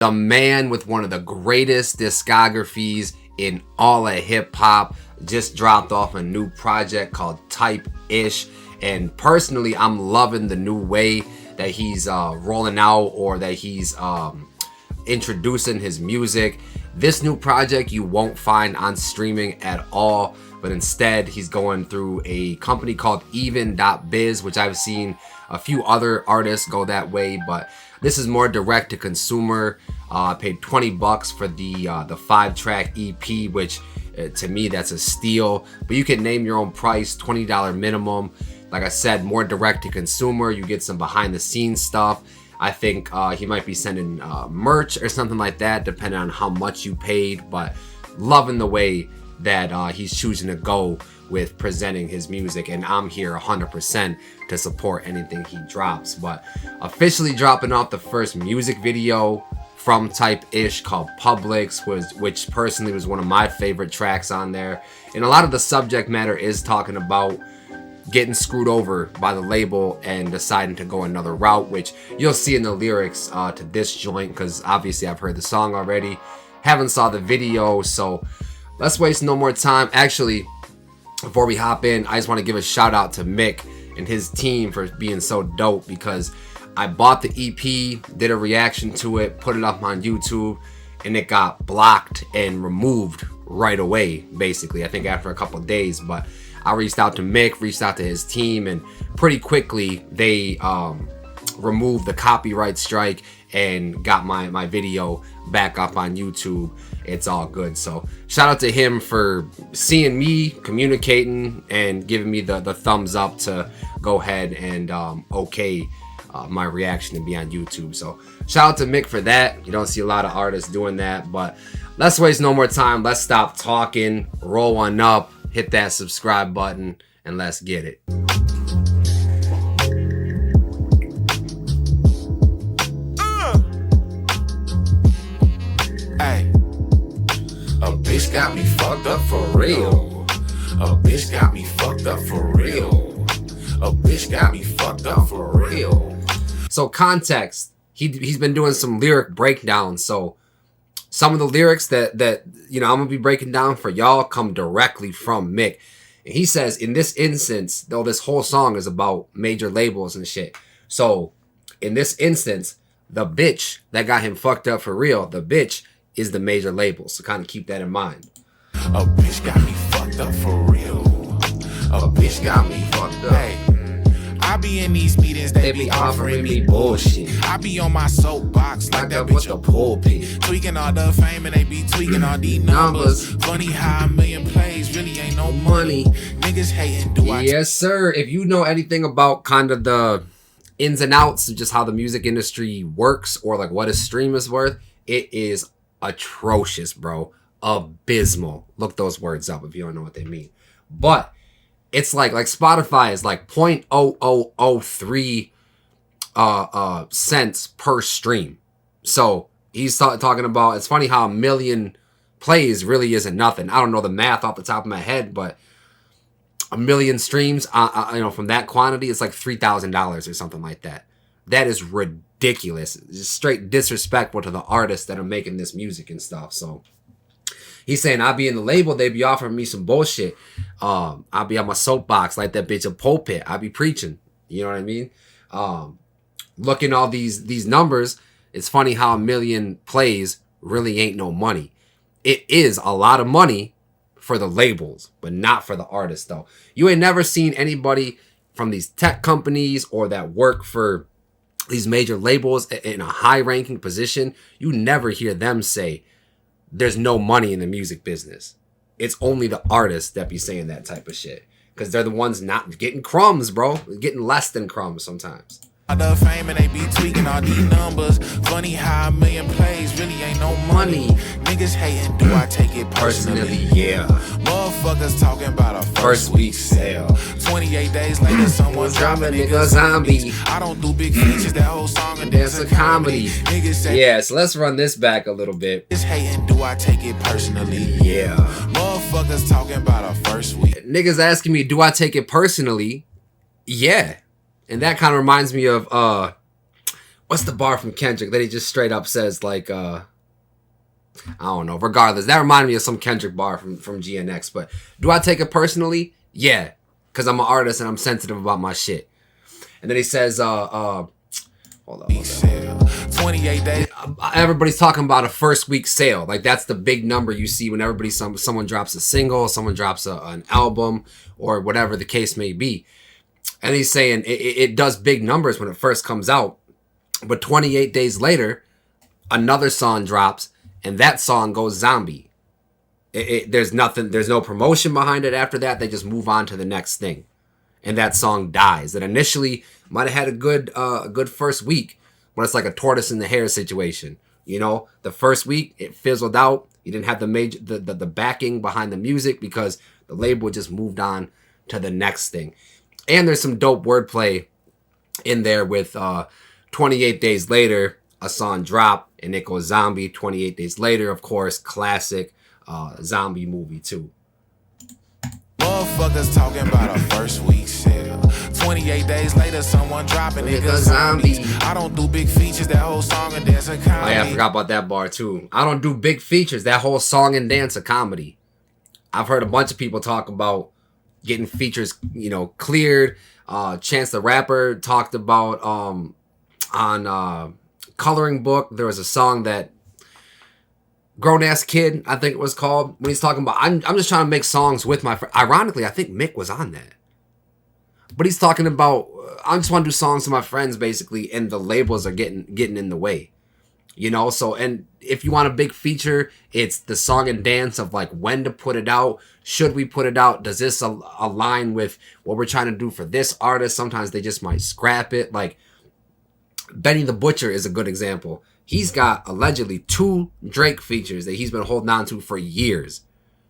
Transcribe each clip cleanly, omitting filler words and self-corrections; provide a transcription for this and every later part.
The man with one of the greatest discographies in all of hip-hop just dropped off a new project called Type-ish, and personally I'm loving the new way that he's rolling out, or that he's introducing his music. This new project you won't find on streaming at all, but instead he's going through a company called even.biz, which I've seen a few other artists go that way, but this is more direct to consumer. I paid $20 for the 5-track EP, which to me that's a steal, but you can name your own price, $20 minimum. Like I said, more direct to consumer. You get some behind the scenes stuff. I think he might be sending merch or something like that, depending on how much you paid, but loving the way that he's choosing to go with presenting his music, and I'm here 100% to support anything he drops. But officially dropping off the first music video from Type-ish called Publix, which personally was one of my favorite tracks on there. And a lot of the subject matter is talking about getting screwed over by the label and deciding to go another route, which you'll see in the lyrics to this joint, because obviously I've heard the song already, haven't saw the video, so let's waste no more time. Actually, before we hop in, I just want to give a shout out to Mick and his team for being so dope, because I bought the EP, did a reaction to it, put it up on YouTube, and it got blocked and removed right away, basically. I think after a couple of days, but I reached out to Mick, reached out to his team, and pretty quickly they removed the copyright strike and got my video back up on YouTube. It's all good. So shout out to him for seeing me, communicating, and giving me the thumbs up to go ahead and okay my reaction to be on YouTube. So shout out to Mick for that. You don't see a lot of artists doing that, but let's waste no more time. Let's stop talking, roll one up, hit that subscribe button, and let's get it. Hey, a bitch got me fucked up for real. A bitch got me fucked up for real. A bitch got me fucked up for real. So context, he's been doing some lyric breakdowns. So some of the lyrics that you know I'm gonna be breaking down for y'all come directly from Mick. And he says in this instance, though this whole song is about major labels and shit. So in this instance, the bitch that got him fucked up for real, the bitch is the major label. So kind of keep that in mind. A bitch got me fucked up for real. A bitch got me fucked up. Hey, I be in these meetings, they be offering me bullshit. I be on my soapbox like that bitch a pulpit. Tweaking all the fame and they be tweaking all these numbers. Funny how a million plays really ain't no money. Niggas hating, do I? Yes, sir. If you know anything about kind of the ins and outs of just how the music industry works, or like what a stream is worth, it is atrocious, bro. Abysmal. Look those words up if you don't know what they mean. But it's like Spotify is like 0.0003 cents per stream. So he's talking about, it's funny how a million plays really isn't nothing. I don't know the math off the top of my head, but a million streams, you know, from that quantity, it's like $3,000 or something like that. That is ridiculous. It's just straight disrespectful to the artists that are making this music and stuff. So he's saying I be in the label, they be offering me some bullshit. I be on my soapbox like that bitch a pulpit. I be preaching. You know what I mean? Looking all these numbers, it's funny how a million plays really ain't no money. It is a lot of money for the labels, but not for the artists though. You ain't never seen anybody from these tech companies or that work for these major labels in a high ranking position. You never hear them say there's no money in the music business. It's only the artists that be saying that type of shit, because they're the ones not getting crumbs, bro. Getting less than crumbs sometimes. The fame and they be tweaking all these numbers. Funny how a million plays really ain't no money. Niggas hating, do I take it personally? Yeah. Motherfuckers talking about a first week sale. 28 days later, someone's dropping nigga zombie. I don't do big features, that whole song and dance a comedy. Niggas say, yeah, so let's run this back a little bit. Niggas hating, do I take it personally? Yeah. Motherfuckers talking about a first week. Niggas asking me, do I take it personally? Yeah. And that kind of reminds me of what's the bar from Kendrick that he just straight up says like I don't know. Regardless, that reminded me of some Kendrick bar from GNX. But do I take it personally? Yeah, because I'm an artist and I'm sensitive about my shit. And then he says, hold on. 28 days. Everybody's talking about a first week sale. Like that's the big number you see when someone drops a single, someone drops an album, or whatever the case may be. And he's saying it does big numbers when it first comes out, but 28 days later, another song drops. And that song goes zombie. There's no promotion behind it after that. They just move on to the next thing. And that song dies. That initially might have had a good first week, but it's like a tortoise in the hare situation. You know, the first week it fizzled out. You didn't have the backing behind the music because the label just moved on to the next thing. And there's some dope wordplay in there with 28 days later, a song drop and it goes zombie. 28 days later, of course, classic zombie movie too. Motherfuckers talking about a first week sale. 28 days later, someone dropping niggas zombies. I don't do big features, that whole song and dance a comedy. Oh yeah, I forgot about that bar too. I don't do big features, that whole song and dance a comedy. I've heard a bunch of people talk about getting features, cleared. Chance the Rapper talked about on Coloring Book. There was a song that Grown Ass Kid, I think it was called, when he's talking about I'm just trying to make songs with my friend. Ironically, I think Mick was on that. But he's talking about I just want to do songs with my friends basically, and the labels are getting in the way. So, and if you want a big feature, it's the song and dance of like when to put it out. Should we put it out? Does this align with what we're trying to do for this artist? Sometimes they just might scrap it. Like Benny the Butcher is a good example. He's got allegedly 2 Drake features that he's been holding on to for years.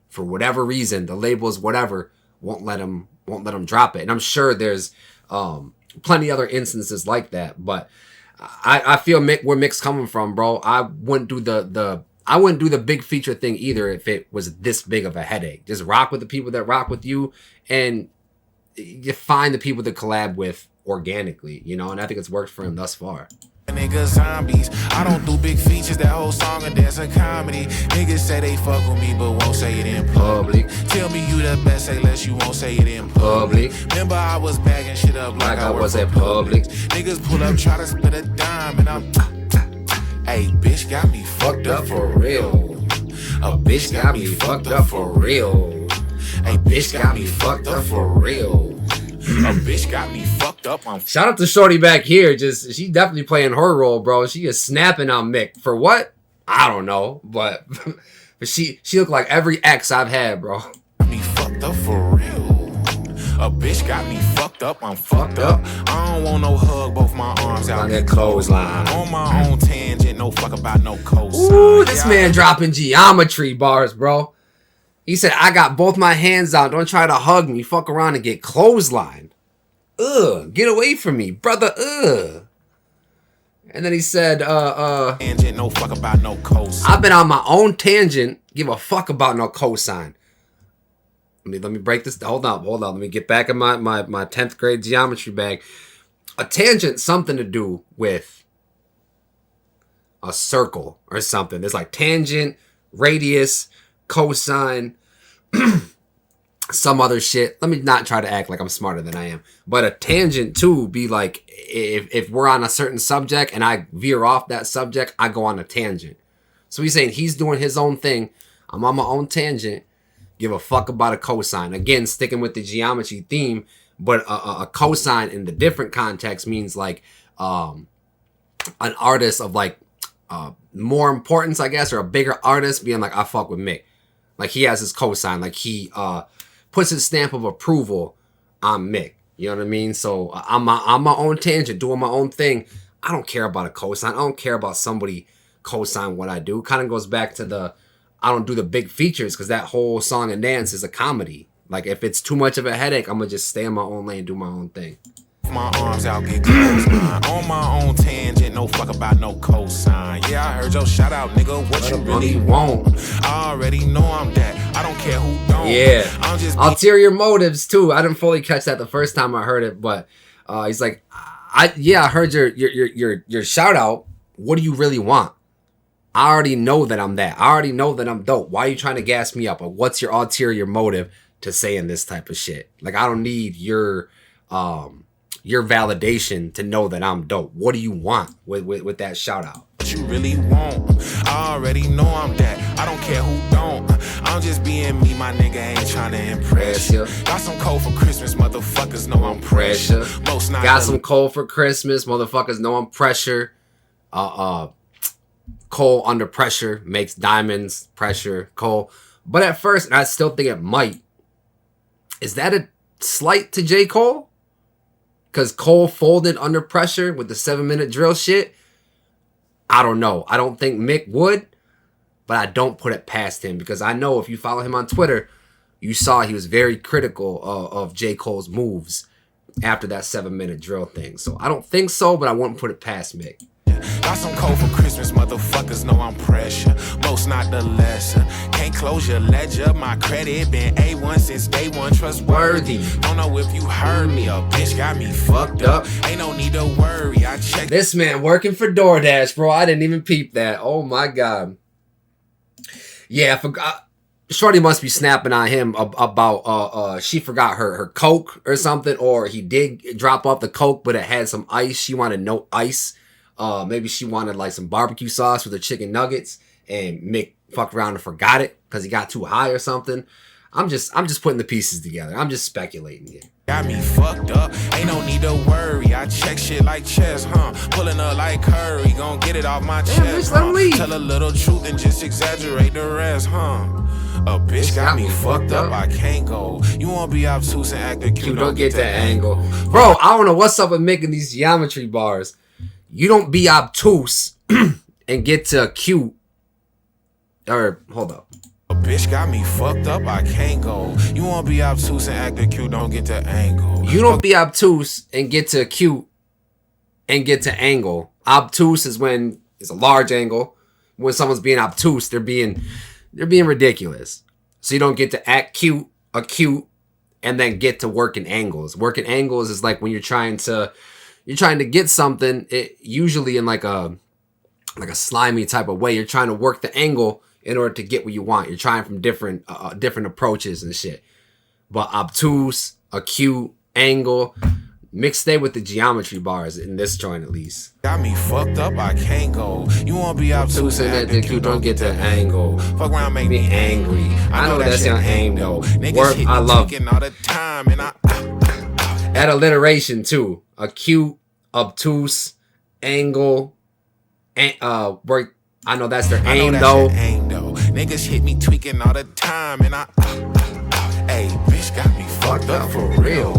For whatever reason, the labels, whatever, won't let him drop it. And I'm sure there's plenty other instances like that. But I feel where Mick's coming from, bro. I wouldn't do the big feature thing either if it was this big of a headache. Just rock with the people that rock with you, and you find the people to collab with organically, and I think it's worked for him thus far. Niggas zombies. I don't do big features, that whole song and dance a comedy. Niggas say they fuck with me but won't say it in public. Tell me you the best, say less, you won't say it in public. Remember I was bagging shit up like I was at Publix. Niggas pull up, try to split a dime, and I'm hey, bitch got me fucked up for real. A bitch got me fucked up for real. A bitch got me fucked up for real. A bitch got me fucked up on. Shout out to Shorty back here. She definitely playing her role, bro. She is snapping on Mick. For what? I don't know. But she looked like every ex I've had, bro. Got me fucked up for real. A bitch got me fucked up. I'm fucked up. I don't want no hug. Both my arms out. On that clothesline. On my own tangent. No fuck about no cosign. Ooh, this man dropping geometry bars, bro. He said, I got both my hands out. Don't try to hug me. Fuck around and get clotheslined. Ugh. Get away from me, brother. Ugh. And then he said, tangent, no fuck about no cosign. I've been on my own tangent. Give a fuck about no cosign. Let me break this. Hold on. Let me get back in my 10th grade geometry bag. A tangent, something to do with a circle or something. There's like tangent, radius, cosine, some other shit. Let me not try to act like I'm smarter than I am. But a tangent too be like if we're on a certain subject and I veer off that subject, I go on a tangent. So he's saying he's doing his own thing. I'm on my own tangent. Give a fuck about a cosine. Again, sticking with the geometry theme, but a cosine in the different context means like an artist of like more importance, I guess, or a bigger artist being like, I fuck with Mick. Like he has his cosign. Like he puts his stamp of approval on Mick. You know what I mean? So I'm my own tangent, doing my own thing. I don't care about a cosign. I don't care about somebody cosign what I do. Kind of goes back to I don't do the big features because that whole song and dance is a comedy. Like if it's too much of a headache, I'm gonna just stay in my own lane, do my own thing. My arms out, get close line. On my own tangent, no fuck about no cosign. Yeah, I heard your shout out, nigga. What you really want? I already know I'm that. I don't care who don't. Yeah. Ulterior motives too. I didn't fully catch that the first time I heard it, but he's like, I heard your shout out. What do you really want? I already know that I'm that. I already know that I'm dope. Why are you trying to gas me up? Or what's your ulterior motive to saying this type of shit? Like, I don't need your validation to know that I'm dope. What do you want with that shout out? What you really want? I already know I'm that. I don't care who don't. I'm just being me, my nigga ain't trying to impress you. Got some cold for Christmas, motherfuckers know I'm pressure. Most not got some cold for Christmas, motherfuckers know I'm pressure. Coal under pressure makes diamonds, pressure, coal. But at first, and I still think it might, is that a slight to J. Cole? Because Cole folded under pressure with the 7-minute drill shit? I don't know. I don't think Mick would, but I don't put it past him because I know if you follow him on Twitter, you saw he was very critical of J. Cole's moves after that 7-minute drill thing. So I don't think so, but I wouldn't put it past Mick. Got some cold for Christmas, motherfuckers know I'm pressure. Most not the lesser. Can't close your ledger. My credit been A1 since day one. Trustworthy. Don't know if you heard me. A bitch got me fucked up. Ain't no need to worry. I checked. This man working for DoorDash, bro. I didn't even peep that. Oh my god. Yeah, I forgot. Shorty must be snapping on him about she forgot her Coke or something, or he did drop off the Coke, but it had some ice. She wanted no ice. Maybe she wanted like some barbecue sauce with her chicken nuggets, and Mick fucked around and forgot it because he got too high or something. I'm just putting the pieces together. I'm just speculating here. Got me fucked up. Ain't no need to worry. I check shit like chess, Pulling up like Curry. Gon' get it off my chest, Tell a little truth and just exaggerate the rest, A bitch got me fucked up. I can't go. You won't be obtuse and act cute. Don't get that angle. Bro, I don't know what's up with making these geometry bars. You don't be obtuse and get to cute. Or, hold up. A bitch got me fucked up, I can't go. You won't be obtuse and acting cute, don't get to angle. You don't be obtuse and get to cute and get to angle. Obtuse is when it's a large angle. When someone's being obtuse, they're being ridiculous. So you don't get to act cute, acute, and then get to working angles. Working angles is like when you're trying to get something, usually in like a slimy type of way. You're trying to work the angle in order to get what you want. You're trying from different approaches and shit. But obtuse, acute, angle, mixed in with the geometry bars in this joint at least. Got me fucked up, I can't go. You won't be obtuse and acting cute, don't get to angle. Fuck around, make me angry. I know that's your aim though. Work, I love all the time and that alliteration too. Acute, obtuse, angle, work. I know that's their aim though. Niggas hit me tweaking all the time and hey, bitch got me fucked up for real.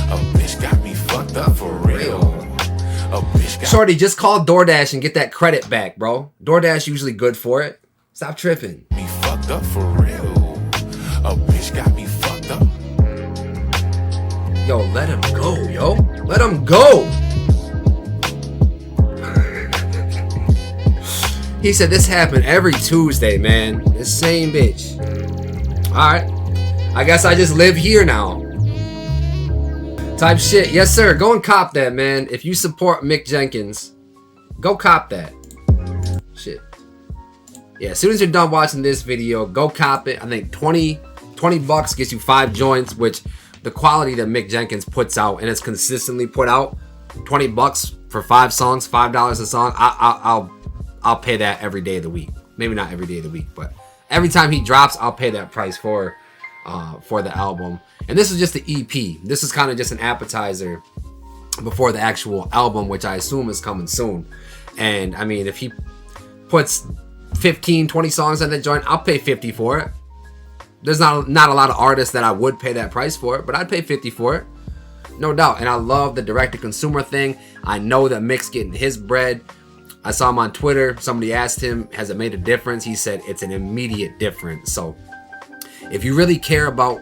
A bitch got me fucked up for real. A bitch got Shorty, just call DoorDash and get that credit back, bro. DoorDash usually good for it. Stop tripping. Me fucked up for real. A bitch got me fucked up. Yo, let him go, yo. Let him go. He said this happened every Tuesday, man. This same bitch. Alright. I guess I just live here now. Type shit. Yes, sir. Go and cop that, man. If you support Mick Jenkins, go cop that. Shit. Yeah, as soon as you're done watching this video, go cop it. I think 20 bucks gets you 5 joints, which the quality that Mick Jenkins puts out, and it's consistently put out, 20 bucks for 5 songs, $5 a song. I'll pay that every day of the week. Maybe not every day of the week, but every time he drops, I'll pay that price for the album. And this is just the EP. This is kind of just an appetizer before the actual album, which I assume is coming soon. And I mean, if he puts 15, 20 songs on that joint, I'll pay 50 for it. There's not a lot of artists that I would pay that price for it, but I'd pay 50 for it. No doubt. And I love the direct-to-consumer thing. I know that Mick's getting his bread. I saw him on Twitter. Somebody asked him, has it made a difference? He said it's an immediate difference. So if you really care about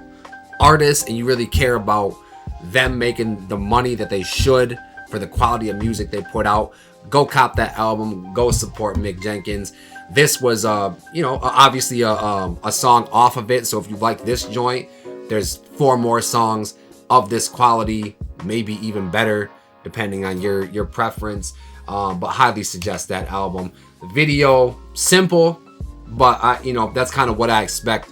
artists and you really care about them making the money that they should for the quality of music they put out, go cop that album. Go support Mick Jenkins. This was, obviously a song off of it. So if you like this joint, there's 4 more songs of this quality, maybe even better. depending on your preference. But highly suggest that album. The video, simple, but that's kind of what I expect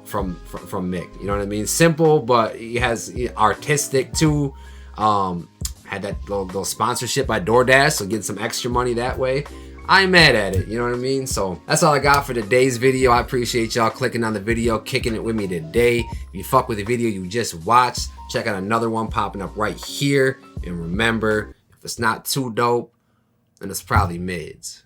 from Mick. You know what I mean? Simple, but he has artistic too. Had that little sponsorship by DoorDash, so get some extra money that way. I ain't mad at it, you know what I mean? So that's all I got for today's video. I appreciate y'all clicking on the video, kicking it with me today. If you fuck with the video you just watched, check out another one popping up right here. And remember, if it's not too dope, then it's probably mids.